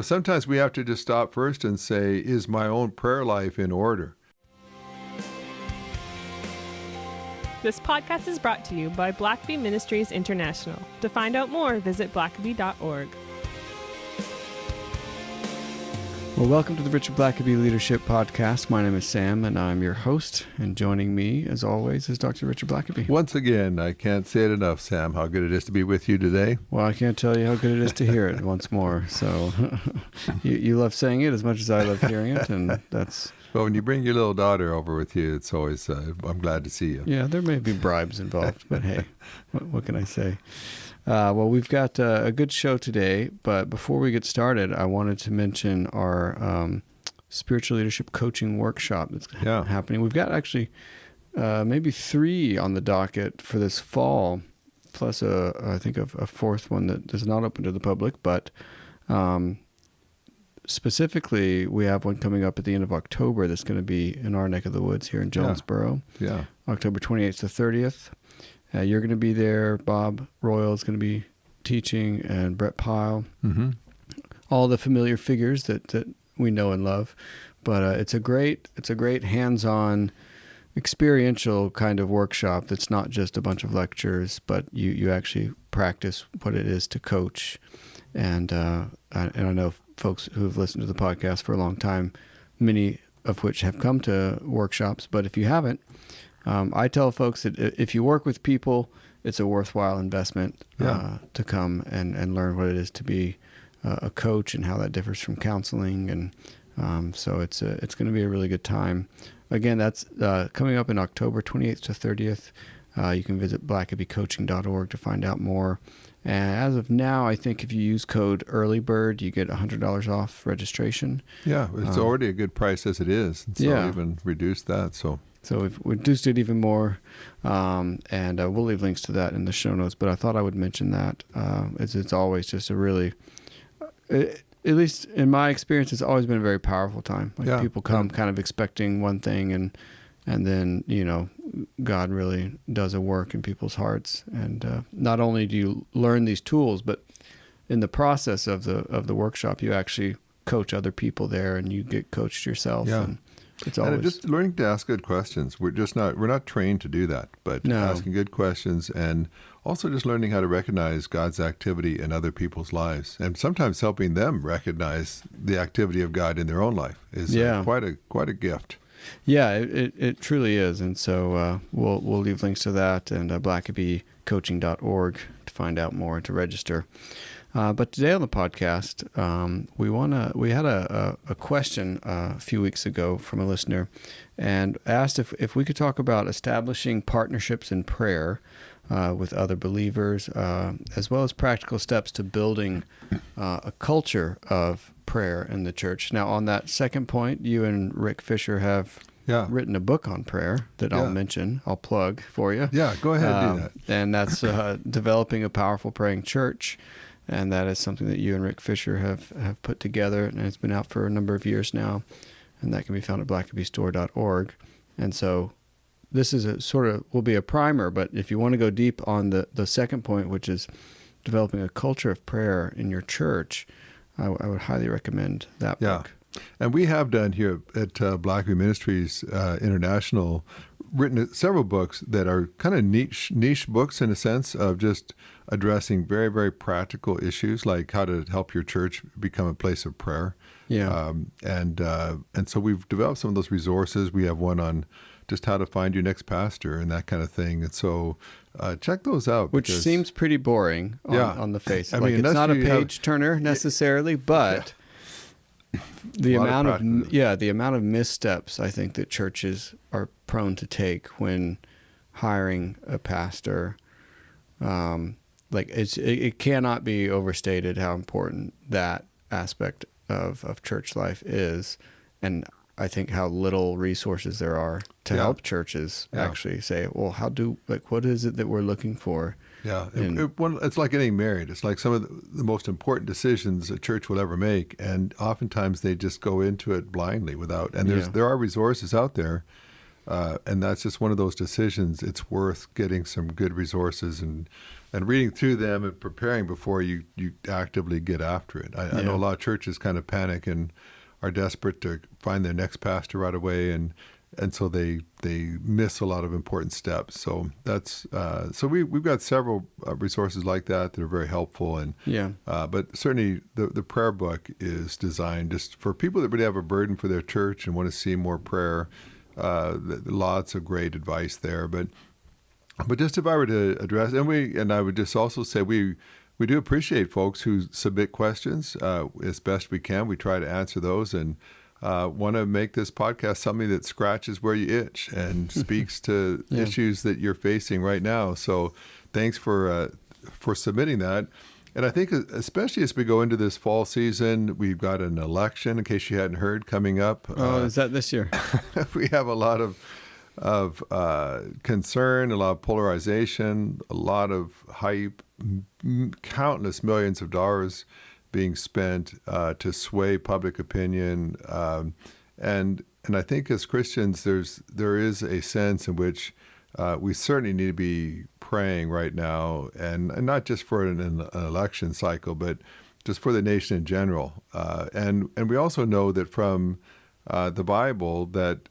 sometimes we have to just stop first and say, is my own prayer life in order? This podcast is brought to you by Blackaby Ministries International. To find out more, visit blackaby.org. Well, welcome to the Richard Blackaby Leadership Podcast. My name is Sam, and I'm your host. And joining me, as always, is Dr. Richard Blackaby. Once again, I can't say it enough, Sam, how good it is to be with you today. Well, I can't tell you how good it is to hear it once more. So you love saying it as much as I love hearing it, and that's... Well, when you bring your little daughter over with you, it's always, I'm glad to see you. Yeah, there may be bribes involved, but hey, what can I say? Well, we've got a good show today, but before we get started, I wanted to mention our spiritual leadership coaching workshop that's happening. We've got actually maybe 3 on the docket for this fall, plus I think a 4th one that is not open to the public, but specifically, we have one coming up at the end of October that's going to be in our neck of the woods here in Jonesboro. Yeah. October 28th to 30th. You're going to be there. Bob Royal is going to be teaching, and Brett Pyle. Mm-hmm. All the familiar figures that we know and love. But it's a great hands-on, experiential kind of workshop that's not just a bunch of lectures, but you actually practice what it is to coach. And I know folks who have listened to the podcast for a long time, many of which have come to workshops, but if you haven't, I tell folks that if you work with people, it's a worthwhile investment to come and learn what it is to be a coach and how that differs from counseling. And so it's going to be a really good time. Again, that's coming up in October 28th to 30th. You can visit blackabycoaching.org to find out more. And as of now, I think if you use code EARLYBIRD, you get $100 off registration. Yeah, it's already a good price as it is. So even reduced that. So we've reduced it even more, and we'll leave links to that in the show notes. But I thought I would mention that. It's always just a really, at least in my experience, it's always been a very powerful time. People come kind of expecting one thing, and then God really does a work in people's hearts. And not only do you learn these tools, but in the process of the workshop, you actually coach other people there, and you get coached yourself. Yeah. And it's always just learning to ask good questions. We're not trained to do that, but asking good questions, and also just learning how to recognize God's activity in other people's lives, and sometimes helping them recognize the activity of God in their own life is quite a gift. Yeah, it truly is. And so we'll leave links to that and blackabycoaching.org to find out more and to register. But today on the podcast, we had a question a few weeks ago from a listener, and asked if we could talk about establishing partnerships in prayer with other believers, as well as practical steps to building a culture of prayer in the church. Now, on that second point, you and Rick Fisher have written a book on prayer that I'll mention. I'll plug for you. Yeah, go ahead and do that. And that's Developing a Powerful Praying Church. And that is something that you and Rick Fisher have put together, and it's been out for a number of years now. And that can be found at blackabystore.org. And so this is will be a primer, but if you want to go deep on the second point, which is developing a culture of prayer in your church, I would highly recommend that book. And we have done here at Blackaby Ministries International, written several books that are kind of niche books in a sense of just addressing very, very practical issues like how to help your church become a place of prayer. Yeah. And so we've developed some of those resources. We have one on just how to find your next pastor and that kind of thing. And so check those out. Which seems pretty boring on the face. It's not a page turner necessarily, but the amount of missteps I think that churches are prone to take when hiring a pastor, it cannot be overstated how important that aspect of church life is, and I think how little resources there are to help churches actually say, well, what is it that we're looking for? Yeah, it's like getting married. It's like some of the most important decisions a church will ever make, and oftentimes they just go into it blindly without. And there are resources out there, and that's just one of those decisions. It's worth getting some good resources and and reading through them and preparing before you actively get after it. I know a lot of churches kind of panic and are desperate to find their next pastor right away, and so they miss a lot of important steps. So that's so we've got several resources like that are very helpful, and but certainly the prayer book is designed just for people that really have a burden for their church and want to see more prayer. Lots of great advice there, but just if I were to address, and I would just also say we do appreciate folks who submit questions as best we can. We try to answer those, and want to make this podcast something that scratches where you itch and speaks to issues that you're facing right now. So thanks for submitting that. And I think especially as we go into this fall season, we've got an election, in case you hadn't heard, coming up. Oh, is that this year? We have a lot of concern, a lot of polarization, a lot of hype, countless millions of dollars being spent to sway public opinion, and I think as Christians, there is a sense in which we certainly need to be praying right now, and not just for an election cycle, but just for the nation in general. And we also know that from the Bible that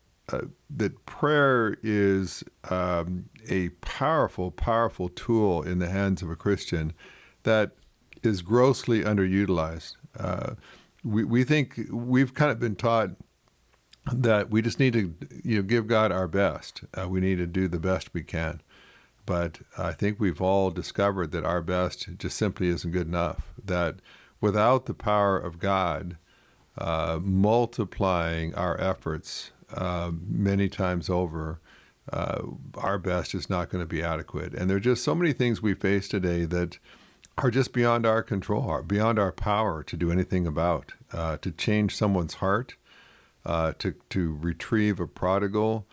prayer is a powerful tool in the hands of a Christian that is grossly underutilized. We think we've kind of been taught that we just need to give God our best. We need to do the best we can. But I think we've all discovered that our best just simply isn't good enough. That without the power of God multiplying our efforts many times over, our best is not going to be adequate. And there are just so many things we face today that are just beyond our control, beyond our power to do anything about. To change someone's heart, to retrieve a prodigal,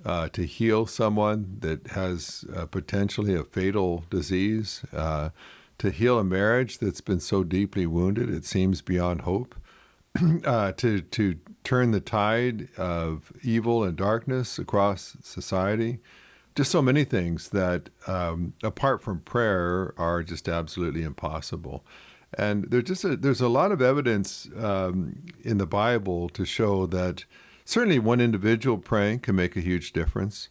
to heal someone that has potentially a fatal disease, to heal a marriage that's been so deeply wounded it seems beyond hope, to turn the tide of evil and darkness across society. Just so many things that, apart from prayer, are just absolutely impossible. And there's a lot of evidence in the Bible to show that certainly one individual praying can make a huge difference,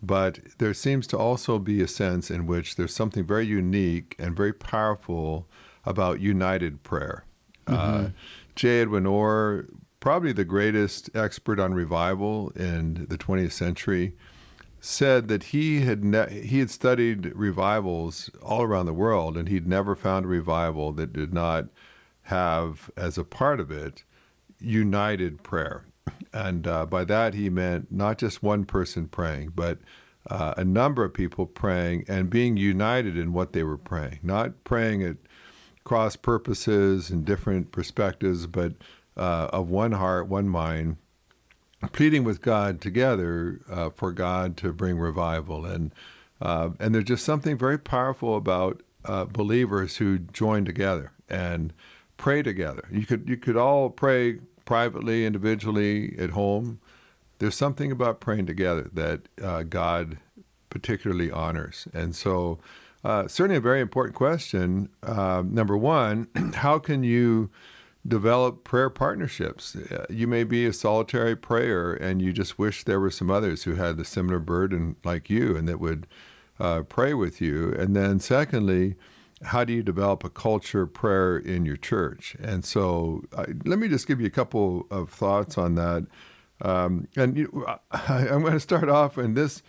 but there seems to also be a sense in which there's something very unique and very powerful about united prayer. J. Edwin Orr, probably the greatest expert on revival in the 20th century, said that he had studied revivals all around the world, and he'd never found a revival that did not have as a part of it united prayer. And by that he meant not just one person praying, but a number of people praying and being united in what they were praying, not praying at cross purposes and different perspectives, but of one heart, one mind, pleading with God together for God to bring revival. And there's just something very powerful about believers who join together and pray together. You could all pray privately, individually, at home. There's something about praying together that God particularly honors. And so certainly a very important question. Number one, how can you develop prayer partnerships? You may be a solitary prayer and you just wish there were some others who had the similar burden like you and that would pray with you. And then secondly, how do you develop a culture of prayer in your church? And so let me just give you a couple of thoughts on that. I'm going to start off in this.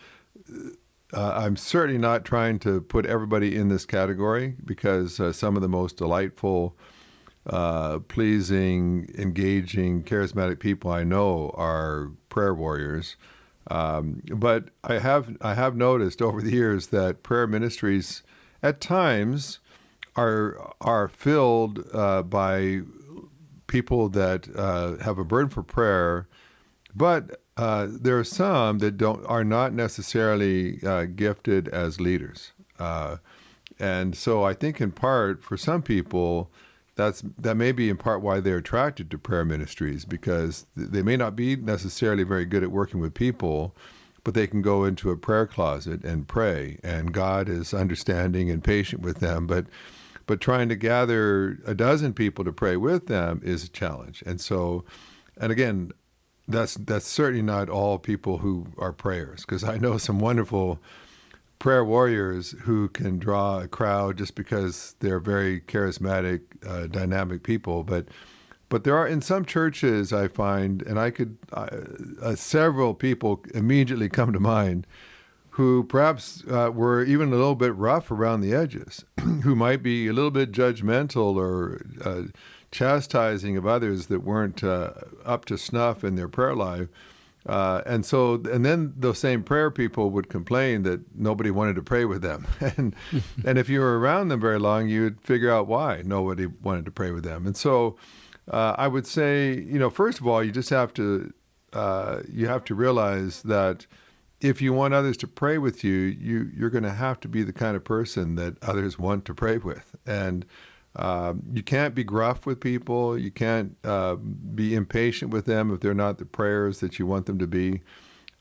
I'm certainly not trying to put everybody in this category, because some of the most delightful, pleasing, engaging, charismatic people I know are prayer warriors. But I have noticed over the years that prayer ministries at times are filled by people that have a burden for prayer, but there are some that are not necessarily gifted as leaders, and so I think in part for some people that may be in part why they're attracted to prayer ministries, because they may not be necessarily very good at working with people, but they can go into a prayer closet and pray, and God is understanding and patient with them. But trying to gather a dozen people to pray with them is a challenge. And so, and again, that's certainly not all people who are prayers, because I know some wonderful prayer warriors who can draw a crowd just because they're very charismatic, dynamic people. But there are, in some churches, I find, and several people immediately come to mind who perhaps were even a little bit rough around the edges, who might be a little bit judgmental or chastising of others that weren't up to snuff in their prayer life. And then those same prayer people would complain that nobody wanted to pray with them. And if you were around them very long, you'd figure out why nobody wanted to pray with them. And so I would say, first of all, you just have to realize that if you want others to pray with you, you're going to have to be the kind of person that others want to pray with. And you can't be gruff with people. You can't be impatient with them if they're not the prayers that you want them to be.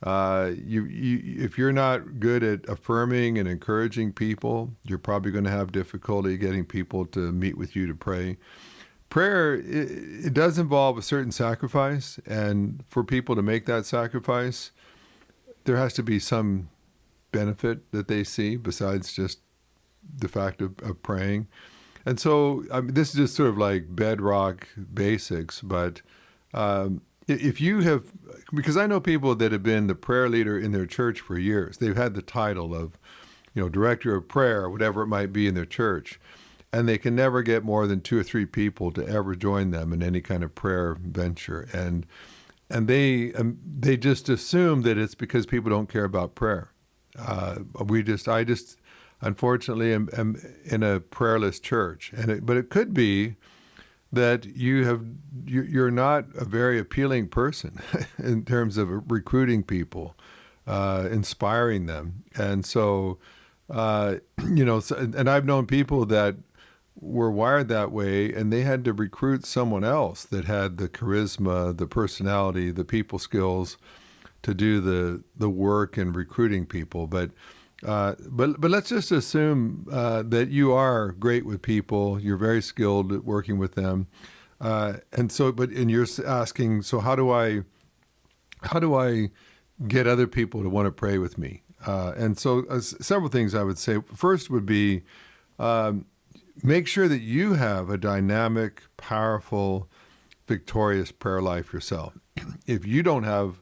If you're not good at affirming and encouraging people, you're probably going to have difficulty getting people to meet with you to pray. Prayer, it does involve a certain sacrifice, and for people to make that sacrifice, there has to be some benefit that they see besides just the fact of praying. And so this is just sort of like bedrock basics, but if you have, because I know people that have been the prayer leader in their church for years, they've had the title of, director of prayer, or whatever it might be in their church, and they can never get more than 2 or 3 people to ever join them in any kind of prayer venture. And they just assume that it's because people don't care about prayer. I just unfortunately am in a prayerless church, but it could be that you're not a very appealing person in terms of recruiting people, inspiring them, and so and I've known people that were wired that way, and they had to recruit someone else that had the charisma, the personality, the people skills to do the work in recruiting people. But let's just assume that you are great with people. You're very skilled at working with them, and you're asking, so how do I get other people to want to pray with me? And so several things I would say. First would be make sure that you have a dynamic, powerful, victorious prayer life yourself. If you don't have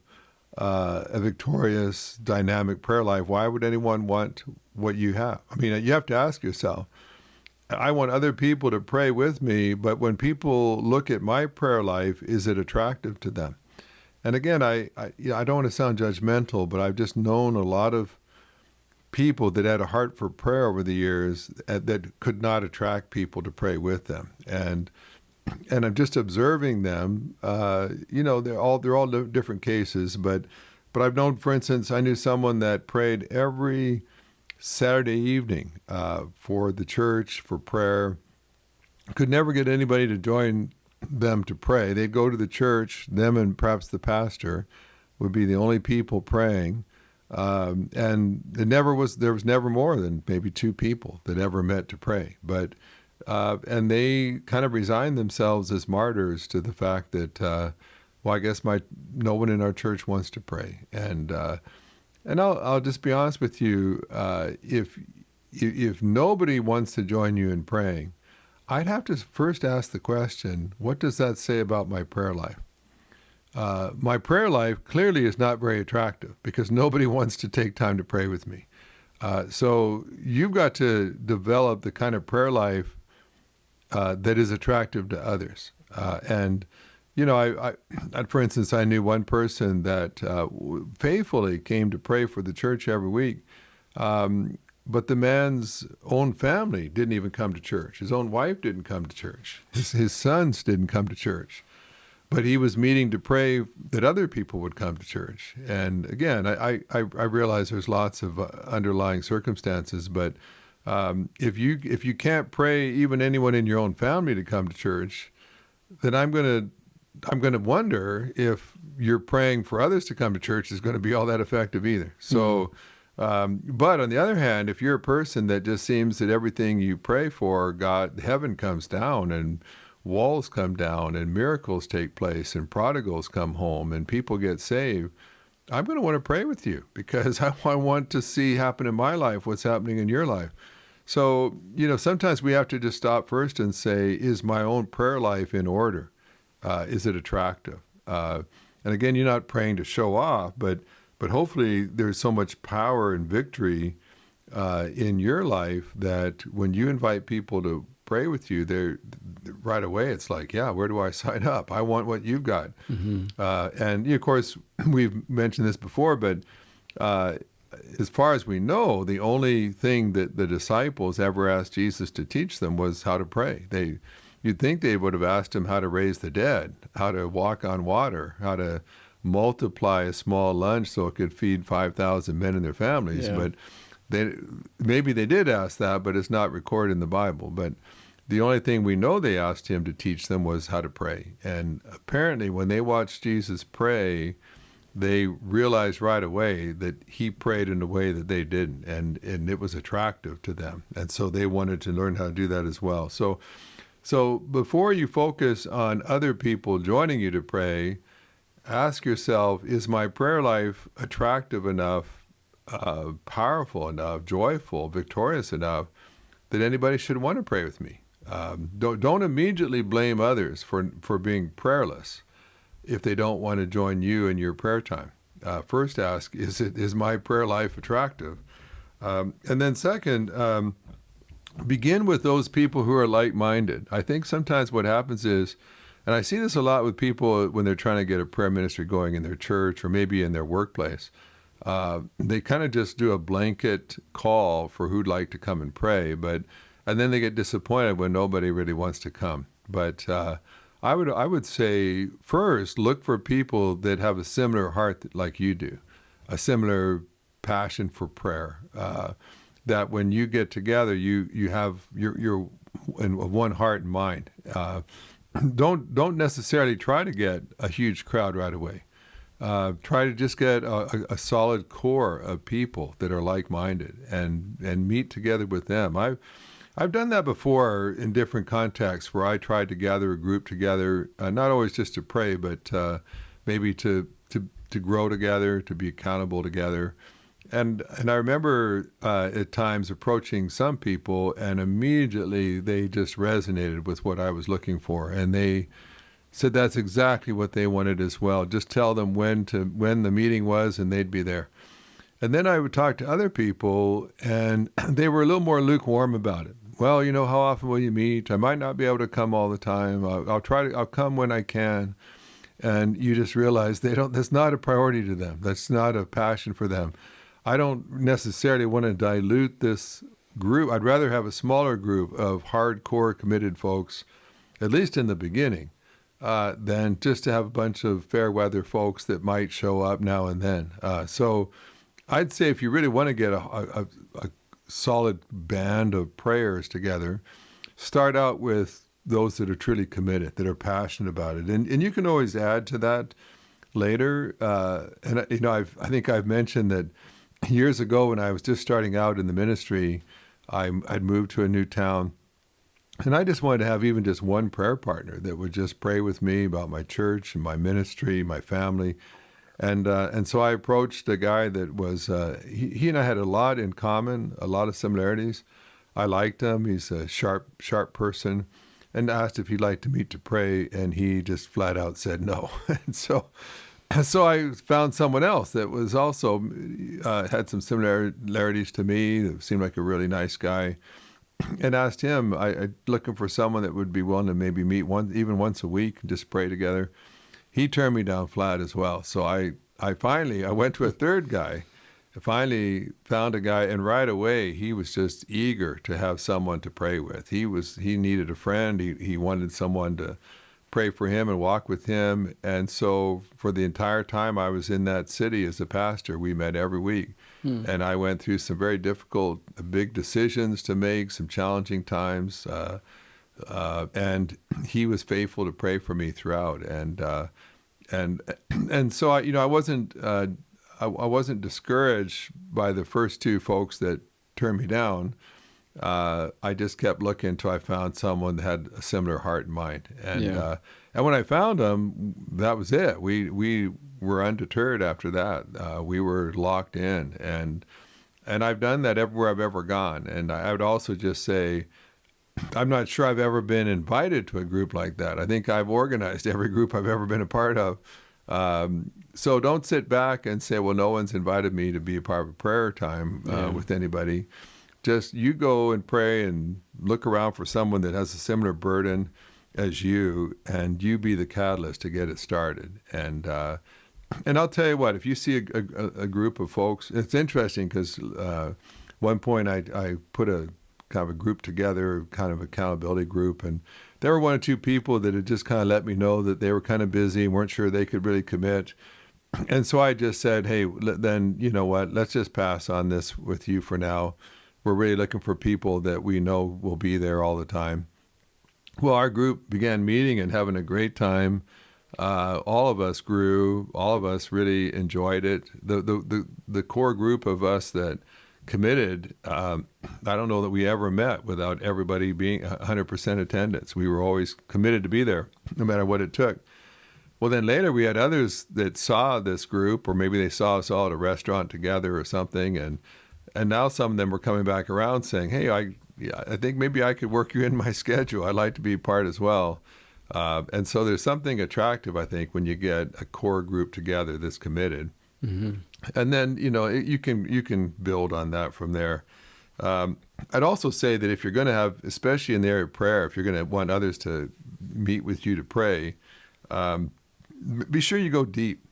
a victorious, dynamic prayer life, why would anyone want what you have? I mean, you have to ask yourself, I want other people to pray with me, but when people look at my prayer life, is it attractive to them? And again, I don't want to sound judgmental, but I've just known a lot of people that had a heart for prayer over the years that could not attract people to pray with them. And I'm just observing them. They're all different cases, but I've known, for instance, I knew someone that prayed every Saturday evening for the church for prayer. Could never get anybody to join them to pray. They'd go to the church, them and perhaps the pastor would be the only people praying. And there was never more than maybe 2 people that ever met to pray. But and they kind of resigned themselves as martyrs to the fact that, I guess no one in our church wants to pray. And I'll just be honest with you, if nobody wants to join you in praying, I'd have to first ask the question, what does that say about my prayer life? My prayer life clearly is not very attractive because nobody wants to take time to pray with me. So you've got to develop the kind of prayer life that is attractive to others. For instance, I knew one person that faithfully came to pray for the church every week, but the man's own family didn't even come to church. His own wife didn't come to church. His sons didn't come to church. But he was meeting to pray that other people would come to church. And again, I realize there's lots of underlying circumstances, but if you can't pray even anyone in your own family to come to church, then I'm going to I'm going to wonder if you're praying for others to come to church is going to be all that effective either. So, but on the other hand, if you're a person that just seems that everything you pray for, heaven comes down and walls come down and miracles take place and prodigals come home and people get saved, I'm going to want to pray with you because I want to see happen in my life what's happening in your life. So, sometimes we have to just stop first and say, is my own prayer life in order? Is it attractive? And again, you're not praying to show off, but hopefully there's so much power and victory in your life that when you invite people to pray with you, they're right away. It's like, yeah, where do I sign up? I want what you've got. And of course, we've mentioned this before, but as far as we know, the only thing that the disciples ever asked Jesus to teach them was how to pray. You'd think they would have asked him how to raise the dead, how to walk on water, how to multiply a small lunch so it could feed 5,000 men and their families. Yeah. But maybe they did ask that, but it's not recorded in the Bible. But the only thing we know they asked him to teach them was how to pray. And apparently when they watched Jesus pray, they realized right away that he prayed in a way that they didn't, and it was attractive to them. And so they wanted to learn how to do that as well. So before you focus on other people joining you to pray, ask yourself, is my prayer life attractive enough, powerful enough, joyful, victorious enough that anybody should want to pray with me? Don't immediately blame others for being prayerless if they don't want to join you in your prayer time. First ask, is my prayer life attractive? And then second, begin with those people who are like-minded. I think sometimes what happens is, and I see this a lot with people when they're trying to get a prayer ministry going in their church or maybe in their workplace, they kind of just do a blanket call for who'd like to come and pray, and then they get disappointed when nobody really wants to come. But I would say first look for people that have a similar heart like you do, a similar passion for prayer. That when you get together, you have you're in one heart and mind. Don't necessarily try to get a huge crowd right away. Try to just get a solid core of people that are like-minded and meet together with them. I've done that before in different contexts where I tried to gather a group together, not always just to pray, but maybe to grow together, to be accountable together. And I remember at times approaching some people, and immediately they just resonated with what I was looking for, and they said that's exactly what they wanted as well. Just tell them when the meeting was, and they'd be there. And then I would talk to other people, and they were a little more lukewarm about it. Well, how often will you meet? I might not be able to come all the time. I'll come when I can. And you just realize that's not a priority to them. That's not a passion for them. I don't necessarily want to dilute this group. I'd rather have a smaller group of hardcore committed folks, at least in the beginning, than just to have a bunch of fair weather folks that might show up now and then. So I'd say if you really want to get a solid band of prayers together, start out with those that are truly committed, that are passionate about it. And you can always add to that later. I think I've mentioned that years ago when I was just starting out in the ministry, I'd moved to a new town, and I just wanted to have even just one prayer partner that would just pray with me about my church and my ministry, my family. And so I approached a guy that was, he and I had a lot in common, a lot of similarities. I liked him. He's a sharp person, and asked if he'd like to meet to pray, and he just flat out said no. And so I found someone else that was also had some similarities to me, that seemed like a really nice guy, and asked him, I'm looking for someone that would be willing to maybe meet even once a week and just pray together. He turned me down flat as well. So I went to a third guy. I finally found a guy, and right away he was just eager to have someone to pray with. He needed a friend. He wanted someone to pray for him and walk with him. And so for the entire time I was in that city as a pastor, we met every week. And I went through some very difficult, big decisions to make, some challenging times. and he was faithful to pray for me throughout. And so I wasn't I wasn't discouraged by the first two folks that turned me down. I just kept looking until I found someone that had a similar heart and mind. And when I found them, that was it. We were undeterred after that. We were locked in, and I've done that everywhere I've ever gone. And I would also just say, I'm not sure I've ever been invited to a group like that. I think I've organized every group I've ever been a part of. So don't sit back and say, well, no one's invited me to be a part of a prayer time with anybody. Just you go and pray and look around for someone that has a similar burden as you, and you be the catalyst to get it started. And I'll tell you what, if you see a group of folks, it's interesting because one point I put a kind of a group together, kind of accountability group, and there were one or two people that had just kind of let me know that they were kind of busy and weren't sure they could really commit. And so I just said, hey, then you know what, let's just pass on this with you for now. We're really looking for people that we know will be there all the time. Well, our group began meeting and having a great time. All of us grew. All of us really enjoyed it. The core group of us that committed, I don't know that we ever met without everybody being 100% attendance. We were always committed to be there, no matter what it took. Well, then later we had others that saw this group, or maybe they saw us all at a restaurant together or something, and now some of them were coming back around saying, hey, I think maybe I could work you in my schedule. I'd like to be part as well. And so there's something attractive, I think, when you get a core group together that's committed. Mm-hmm. And then, you can build on that from there. I'd also say that if you're going to have, especially in the area of prayer, if you're going to want others to meet with you to pray, be sure you go deep.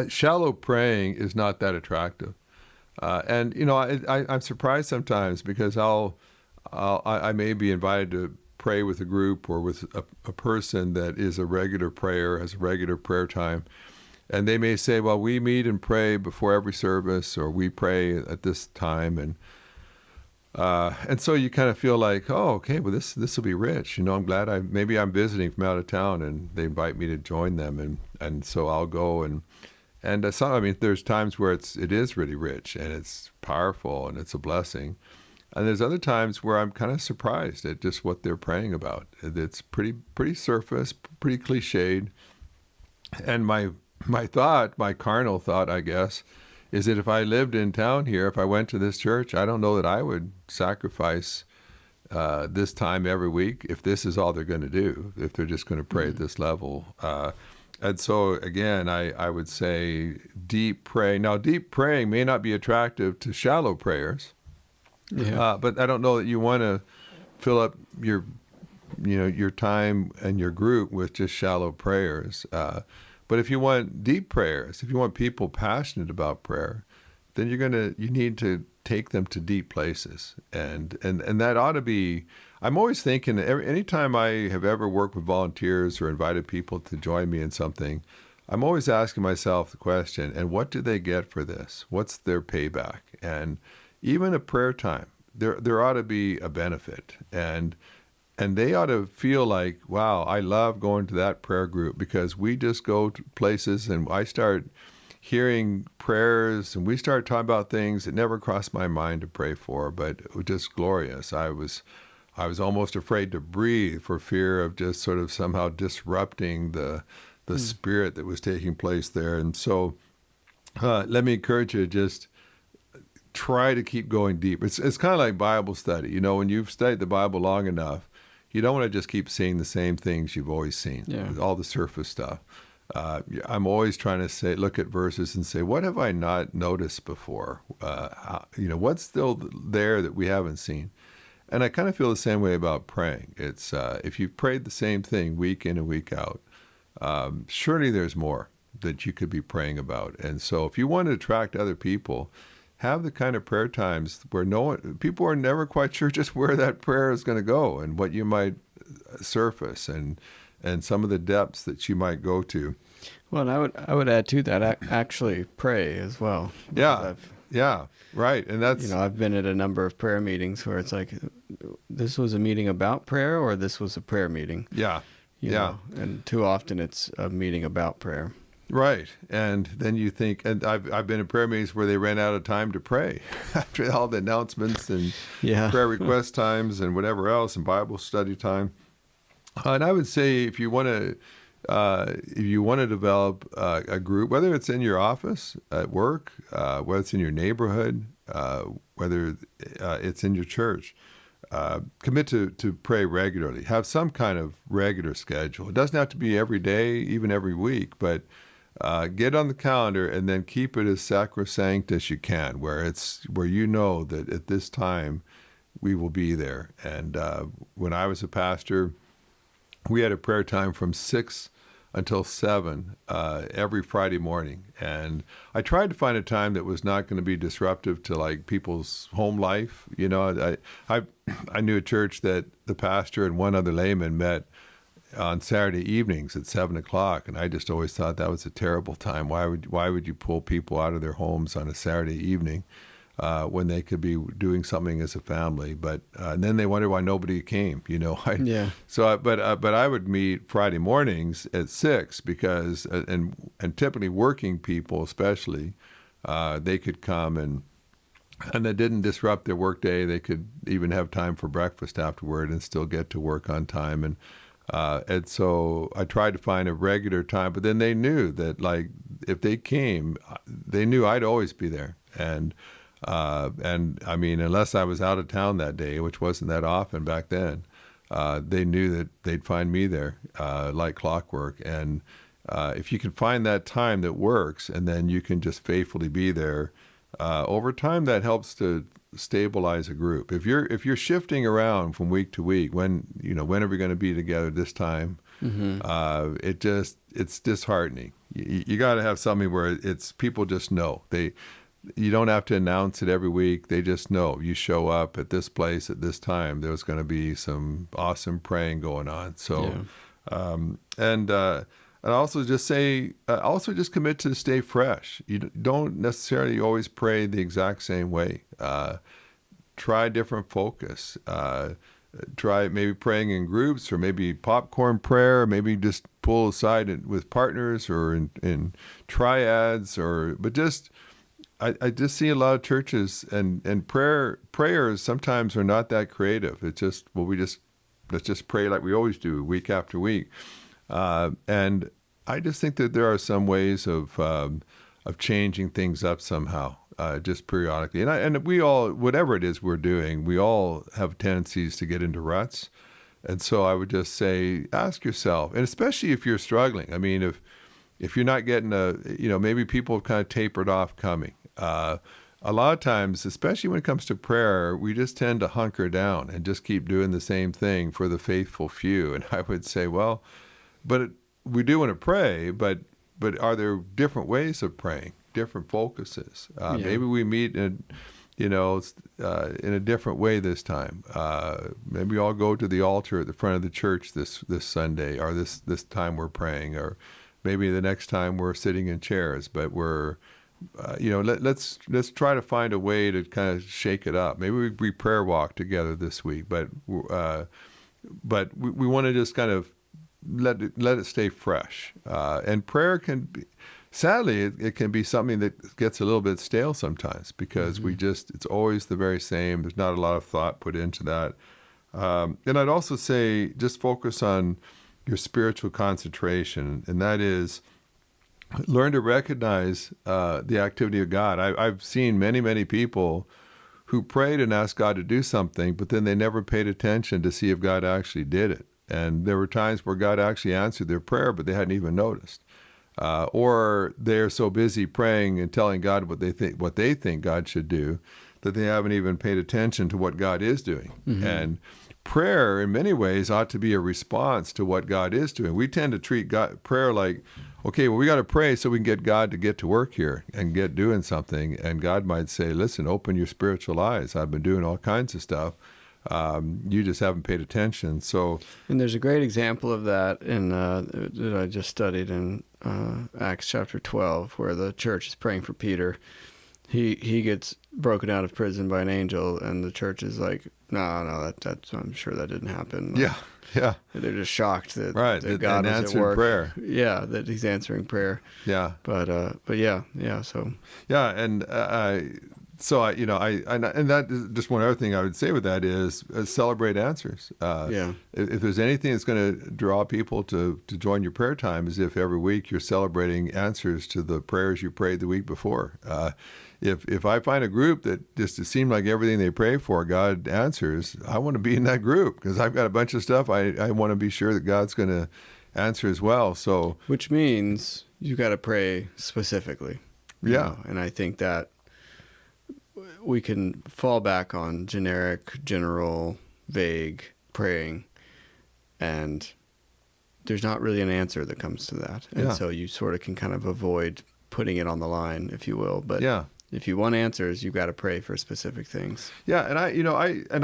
Shallow praying is not that attractive. I'm surprised sometimes because I may be invited to pray with a group or with a person that is a regular prayer, has a regular prayer time. And they may say, well, we meet and pray before every service, or we pray at this time. And so you kind of feel like, oh, okay, well, this will be rich. I'm glad maybe I'm visiting from out of town and they invite me to join them. And so I'll go and there's times where it is really rich and it's powerful and it's a blessing. And there's other times where I'm kind of surprised at just what they're praying about. It's pretty surface, pretty cliched. And my carnal thought, I guess, is that if I lived in town here, if I went to this church, I don't know that I would sacrifice this time every week if this is all they're going to do, if they're just going to pray at this level. And so, again, I would say deep praying. Now, deep praying may not be attractive to shallow prayers, but I don't know that you want to fill up your time and your group with just shallow prayers. But if you want deep prayers, if you want people passionate about prayer, then you need to take them to deep places. And that ought to be, I'm always thinking, anytime I have ever worked with volunteers or invited people to join me in something, I'm always asking myself the question, and what do they get for this? What's their payback? And even a prayer time, there ought to be a benefit. And they ought to feel like, wow, I love going to that prayer group because we just go to places and I start hearing prayers and we start talking about things that never crossed my mind to pray for, but it was just glorious. I was almost afraid to breathe for fear of just sort of somehow disrupting the spirit that was taking place there. And so let me encourage you to just try to keep going deep. It's kind of like Bible study. When you've studied the Bible long enough, you don't want to just keep seeing the same things you've always seen, all the surface stuff. I'm always trying to look at verses and say, what have I not noticed before? What's still there that we haven't seen? And I kind of feel the same way about praying. It's if you've prayed the same thing week in and week out, surely there's more that you could be praying about. And so if you want to attract other people, have the kind of prayer times where people are never quite sure just where that prayer is going to go and what you might surface and some of the depths that you might go to. Well, and I would add to that, actually pray as well. Yeah. Yeah, right. And that's, I've been at a number of prayer meetings where it's like, this was a meeting about prayer, or this was a prayer meeting. yeah, You yeah. know, and too often it's a meeting about prayer. Right. And then you think, and I've been in prayer meetings where they ran out of time to pray after all the announcements and prayer request times and whatever else, and Bible study time. And I would say if you want to develop a group, whether it's in your office at work, whether it's in your neighborhood, whether it's in your church, commit to pray regularly. Have some kind of regular schedule. It doesn't have to be every day, even every week, but get on the calendar and then keep it as sacrosanct as you can, where you know that at this time we will be there. And when I was a pastor, we had a prayer time from 6 until 7 every Friday morning. And I tried to find a time that was not going to be disruptive to like people's home life. You know, I knew a church that the pastor and one other layman met on Saturday evenings at 7 o'clock, and I just always thought that was a terrible time. Why would you pull people out of their homes on a Saturday evening when they could be doing something as a family? But and then they wonder why nobody came. You know, but I would meet Friday mornings at 6 because and typically working people especially they could come and that didn't disrupt their work day. They could even have time for breakfast afterward and still get to work on time. And so I tried to find a regular time, but then they knew that like if they came, they knew I'd always be there. And I mean, unless I was out of town that day, which wasn't that often back then, they knew that they'd find me there like clockwork. And if you can find that time that works, and then you can just faithfully be there, over time that helps to stabilize a group. If you're shifting around from week to week, when are we going to be together this time? Mm-hmm. It's disheartening. You got to have something where it's people just know. You don't have to announce it every week. They just know you show up at this place at this time. There's going to be some awesome praying going on. So, and also just commit to stay fresh. You don't necessarily always pray the exact same way. Try different focus. Try maybe praying in groups, or maybe popcorn prayer, or maybe just pull aside with partners or in triads, I just see a lot of churches and prayers sometimes are not that creative. It's just, let's just pray like we always do week after week. And I just think that there are some ways of changing things up somehow, just periodically. And we all, whatever it is we're doing, we all have tendencies to get into ruts. And so I would just say, ask yourself, and especially if you're struggling. I mean, if you're not getting maybe people have kind of tapered off coming. A lot of times, especially when it comes to prayer, we just tend to hunker down and just keep doing the same thing for the faithful few. And I would say, well, but we do want to pray, but are there different ways of praying, different focuses? Maybe we meet in a different way this time. Maybe I'll go to the altar at the front of the church this Sunday, or this time we're praying, or maybe the next time we're sitting in chairs, but we're let's try to find a way to kind of shake it up. Maybe we prayer walk together this week, but we want to just kind of let it stay fresh. And prayer can be, sadly, it can be something that gets a little bit stale sometimes because it's always the very same. There's not a lot of thought put into that. And I'd also say just focus on your spiritual concentration, and that is, learn to recognize the activity of God. I've seen many, many people who prayed and asked God to do something, but then they never paid attention to see if God actually did it. And there were times where God actually answered their prayer, but they hadn't even noticed. Or they're so busy praying and telling God what they think God should do, that they haven't even paid attention to what God is doing. Mm-hmm. And prayer, in many ways, ought to be a response to what God is doing. We tend to treat prayer like, okay, well, we got to pray so we can get God to get to work here and get doing something. And God might say, listen, open your spiritual eyes. I've been doing all kinds of stuff. You just haven't paid attention. And there's a great example of that that I just studied in Acts chapter 12, where the church is praying for Peter. he gets broken out of prison by an angel, and the church is like, no, that's I'm sure that didn't happen. Yeah, yeah. They're just shocked that, Right, that God an is at work. prayer. Yeah, that he's answering prayer. Yeah. But yeah. So Yeah, and so and that is just one other thing I would say with that is celebrate answers. If there's anything that's going to draw people to join your prayer time, is if every week you're celebrating answers to the prayers you prayed the week before. If I find a group that just it seemed like everything they pray for, God answers, I want to be in that group because I've got a bunch of stuff I want to be sure that God's going to answer as well. So, which means you got to pray specifically. Yeah. And I think that we can fall back on general, vague praying, and there's not really an answer that comes to that. And so you sort of can kind of avoid putting it on the line, if you will. But if you want answers, you've got to pray for specific things. Yeah, and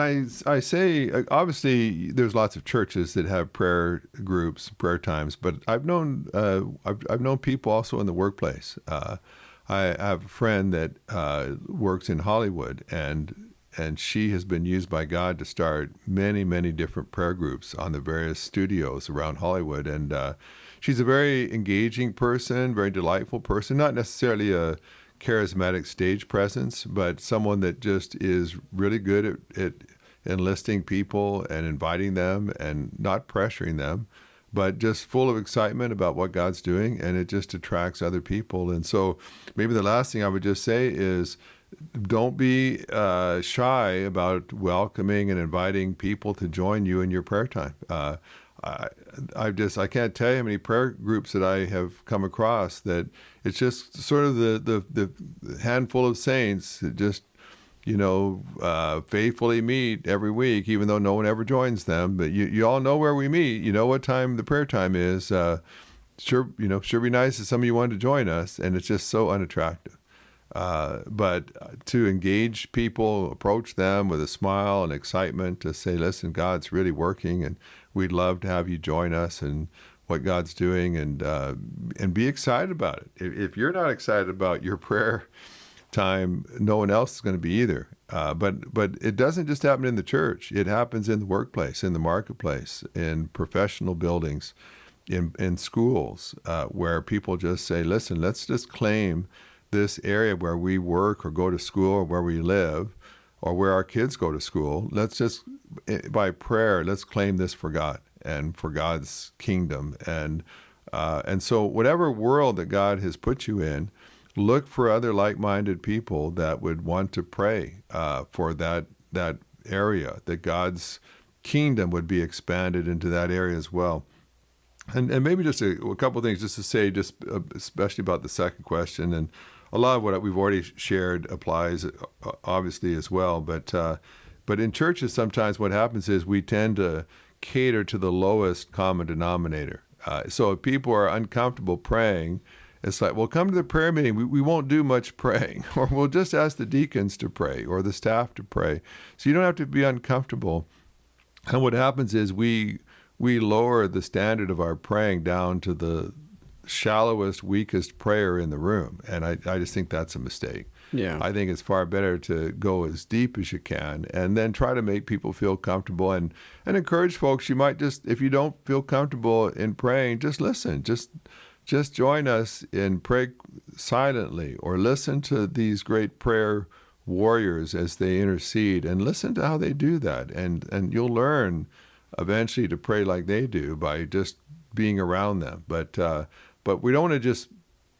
I say obviously there's lots of churches that have prayer groups, prayer times, but I've known people also in the workplace. I have a friend that works in Hollywood, and she has been used by God to start many, many different prayer groups on the various studios around Hollywood. And she's a very engaging person, very delightful person, not necessarily a charismatic stage presence, but someone that just is really good at enlisting people and inviting them and not pressuring them, but just full of excitement about what God's doing, and it just attracts other people. And so maybe the last thing I would just say is don't be shy about welcoming and inviting people to join you in your prayer time. I can't tell you how many prayer groups that I have come across that it's just sort of the handful of saints that just faithfully meet every week, even though no one ever joins them. But you all know where we meet. You know what time the prayer time is. Sure be nice if some of you wanted to join us, and it's just so unattractive. But to engage people, approach them with a smile and excitement to say, listen, God's really working, and we'd love to have you join us and what God's doing, and be excited about it. If you're not excited about your prayer time, no one else is going to be either. But it doesn't just happen in the church. It happens in the workplace, in the marketplace, in professional buildings, in schools, where people just say, listen, let's just claim this area where we work or go to school or where we live or where our kids go to school. Let's just, by prayer, let's claim this for God and for God's kingdom. And so whatever world that God has put you in, look for other like-minded people that would want to pray for that area, that God's kingdom would be expanded into that area as well. And maybe just a couple of things just to say, just especially about the second question, and a lot of what we've already shared applies obviously as well. But in churches, sometimes what happens is we tend to cater to the lowest common denominator. So if people are uncomfortable praying, it's like, well, come to the prayer meeting. We won't do much praying, or we'll just ask the deacons to pray or the staff to pray. So you don't have to be uncomfortable. And what happens is we lower the standard of our praying down to the shallowest, weakest prayer in the room. And I just think that's a mistake. Yeah. I think it's far better to go as deep as you can and then try to make people feel comfortable and encourage folks. You might just, if you don't feel comfortable in praying, just listen. Just join us and pray silently, or listen to these great prayer warriors as they intercede, and listen to how they do that. And you'll learn eventually to pray like they do by just being around them. But we don't want to just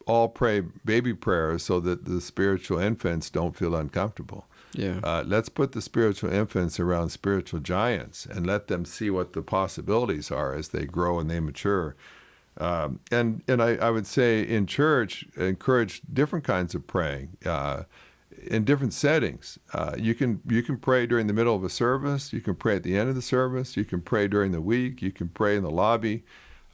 all pray baby prayers so that the spiritual infants don't feel uncomfortable. Yeah. Let's put the spiritual infants around spiritual giants and let them see what the possibilities are as they grow and they mature. And I would say in church, encourage different kinds of praying in different settings. You can pray during the middle of a service. You can pray at the end of the service. You can pray during the week. You can pray in the lobby.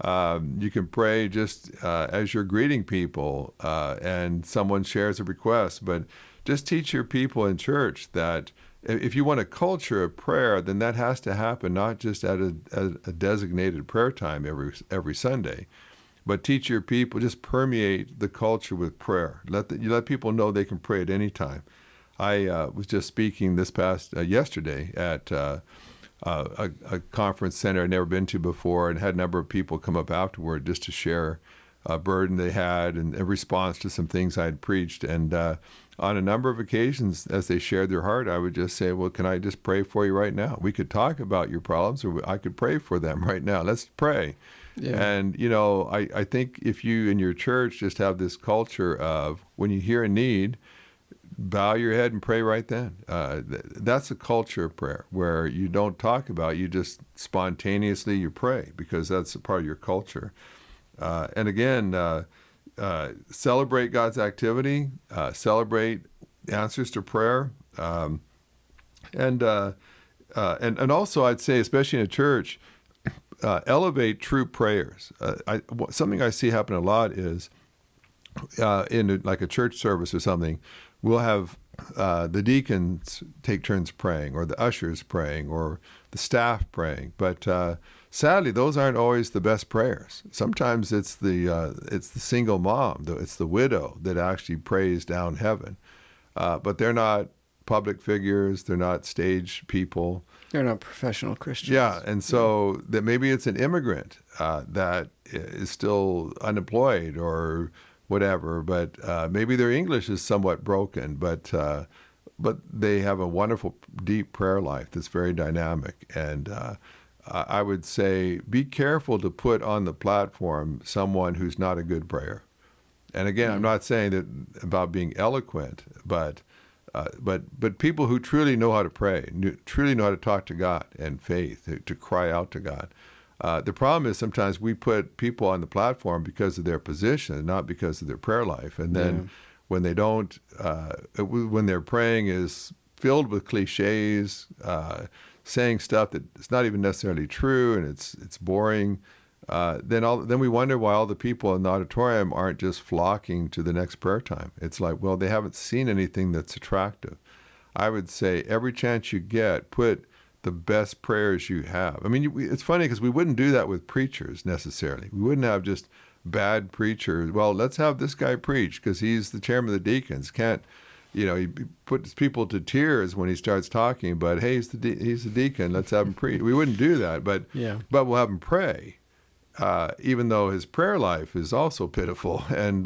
You can pray just as you're greeting people and someone shares a request. But just teach your people in church that if you want a culture of prayer, then that has to happen not just at a designated prayer time every Sunday, but teach your people, just permeate the culture with prayer. You let people know they can pray at any time. I was just speaking this past yesterday at a conference center I'd never been to before, and had a number of people come up afterward just to share a burden they had and a response to some things I had preached. And on a number of occasions, as they shared their heart, I would just say, well, can I just pray for you right now? We could talk about your problems, or I could pray for them right now. Let's pray. Yeah. And, I think if you in your church just have this culture of when you hear a need, bow your head and pray right then. That's a culture of prayer where you don't talk about, you just spontaneously you pray, because that's a part of your culture. And again, celebrate God's activity, celebrate answers to prayer, and also I'd say, especially in a church, elevate true prayers. Something I see happen a lot is in like a church service or something, we'll have the deacons take turns praying, or the ushers praying, or the staff praying. But sadly, those aren't always the best prayers. Sometimes it's the single mom, it's the widow that actually prays down heaven. But they're not public figures. They're not stage people. They're not professional Christians. Yeah, and so that maybe it's an immigrant that is still unemployed or whatever, but maybe their English is somewhat broken, but they have a wonderful, deep prayer life that's very dynamic. And I would say be careful to put on the platform someone who's not a good prayer. And again, I'm not saying that about being eloquent, but people who truly know how to pray, truly know how to talk to God and faith, to cry out to God. The problem is sometimes we put people on the platform because of their position, not because of their prayer life. And then when they don't, when their praying is filled with cliches, saying stuff that is not even necessarily true, and it's boring, then we wonder why all the people in the auditorium aren't just flocking to the next prayer time. It's like, well, they haven't seen anything that's attractive. I would say every chance you get, put the best prayers you have. I mean, it's funny because we wouldn't do that with preachers necessarily. We wouldn't have just bad preachers. Well, let's have this guy preach because he's the chairman of the deacons. He puts people to tears when he starts talking, but hey, he's the deacon. Let's have him preach. We wouldn't do that, but we'll have him pray, even though his prayer life is also pitiful and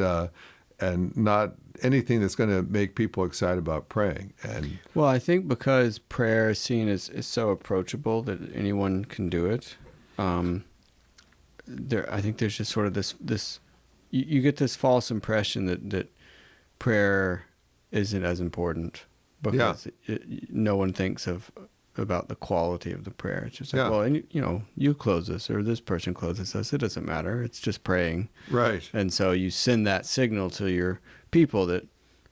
not anything that's going to make people excited about praying. And well, I think because prayer is seen as so approachable that anyone can do it. I think there's just sort of this you get this false impression that prayer isn't as important because no one thinks about the quality of the prayer. It's just like, well, and, you close this or this person closes this. It doesn't matter. It's just praying. Right. And so you send that signal to your people that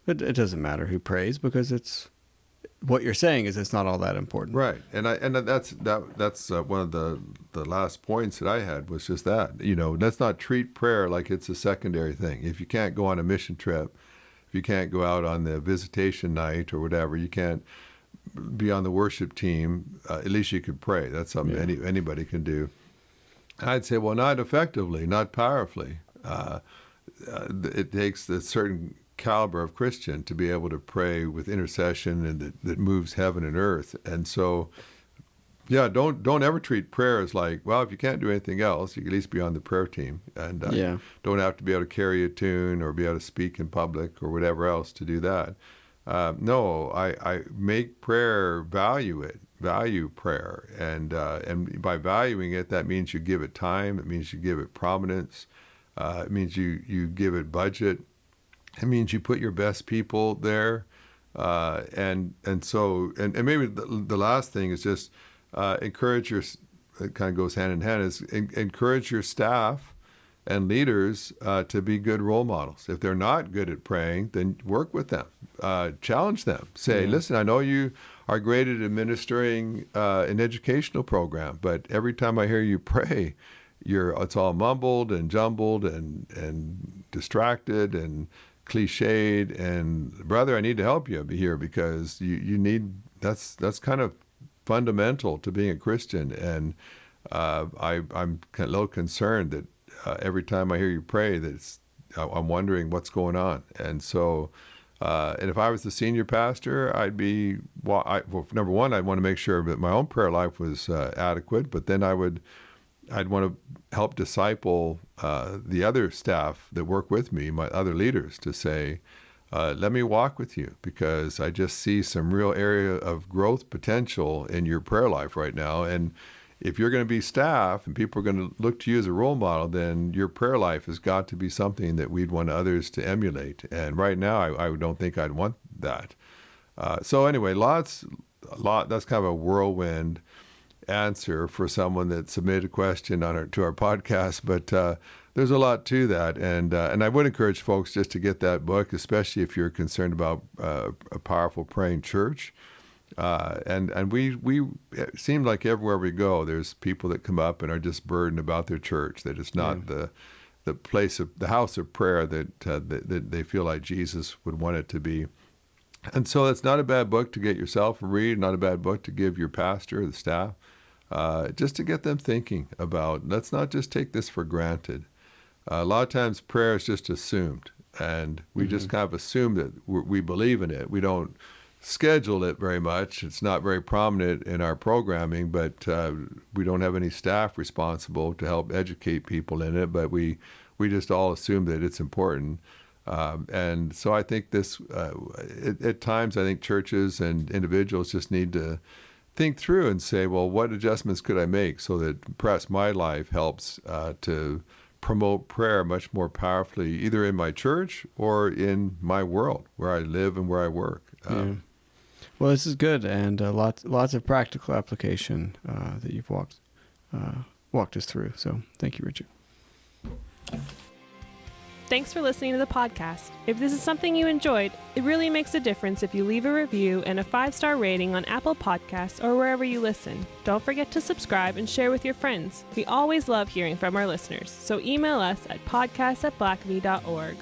it doesn't matter who prays because it's what you're saying is it's not all that important. Right. And that's one of the last points that I had was just that, let's not treat prayer like it's a secondary thing. If you can't go on a mission trip, if you can't go out on the visitation night or whatever, you can't be on the worship team, at least you could pray. That's something anybody can do. I'd say, well, not effectively, not powerfully. It takes a certain caliber of Christian to be able to pray with intercession and that moves heaven and earth. And so, don't ever treat prayer as like, well, if you can't do anything else, you can at least be on the prayer team. And don't have to be able to carry a tune or be able to speak in public or whatever else to do that. No, I make prayer, value prayer. And by valuing it, that means you give it time. It means you give it prominence. It means you give it budget. It means you put your best people there. And maybe the last thing is just encourage it kind of goes hand in hand, is encourage your staff and leaders to be good role models. If they're not good at praying, then work with them, challenge them. Say, listen, I know you are great at administering an educational program, but every time I hear you pray, it's all mumbled and jumbled and distracted and cliched. And brother, I need to help you here because you need. That's kind of fundamental to being a Christian. And I'm a little concerned that every time I hear you pray, I'm wondering what's going on. And so, and if I was the senior pastor, number one, I'd want to make sure that my own prayer life was adequate, but then I'd want to help disciple the other staff that work with me, my other leaders, to say, let me walk with you, because I just see some real area of growth potential in your prayer life right now. And if you're going to be staff and people are going to look to you as a role model, then your prayer life has got to be something that we'd want others to emulate. And right now, I don't think I'd want that. So anyway, that's kind of a whirlwind answer for someone that submitted a question to our podcast, but there's a lot to that, and I would encourage folks just to get that book, especially if you're concerned about a powerful praying church. And we it seems like everywhere we go, there's people that come up and are just burdened about their church, that it's not the place of the house of prayer that they feel like Jesus would want it to be. And so it's not a bad book to get yourself a read, not a bad book to give your pastor, the staff, just to get them thinking about, let's not just take this for granted. A lot of times prayer is just assumed, and we just kind of assume that we believe in it. We don't schedule it very much. It's not very prominent in our programming, but we don't have any staff responsible to help educate people in it, but we just all assume that it's important. And so I think at times, I think churches and individuals just need to think through and say, well, what adjustments could I make so that perhaps my life helps to promote prayer much more powerfully, either in my church or in my world where I live and where I work. Well, this is good, and lots of practical application that you've walked us through. So thank you, Richard. Thanks for listening to the podcast. If this is something you enjoyed, it really makes a difference if you leave a review and a 5-star rating on Apple Podcasts or wherever you listen. Don't forget to subscribe and share with your friends. We always love hearing from our listeners, so email us at podcast@blackaby.org.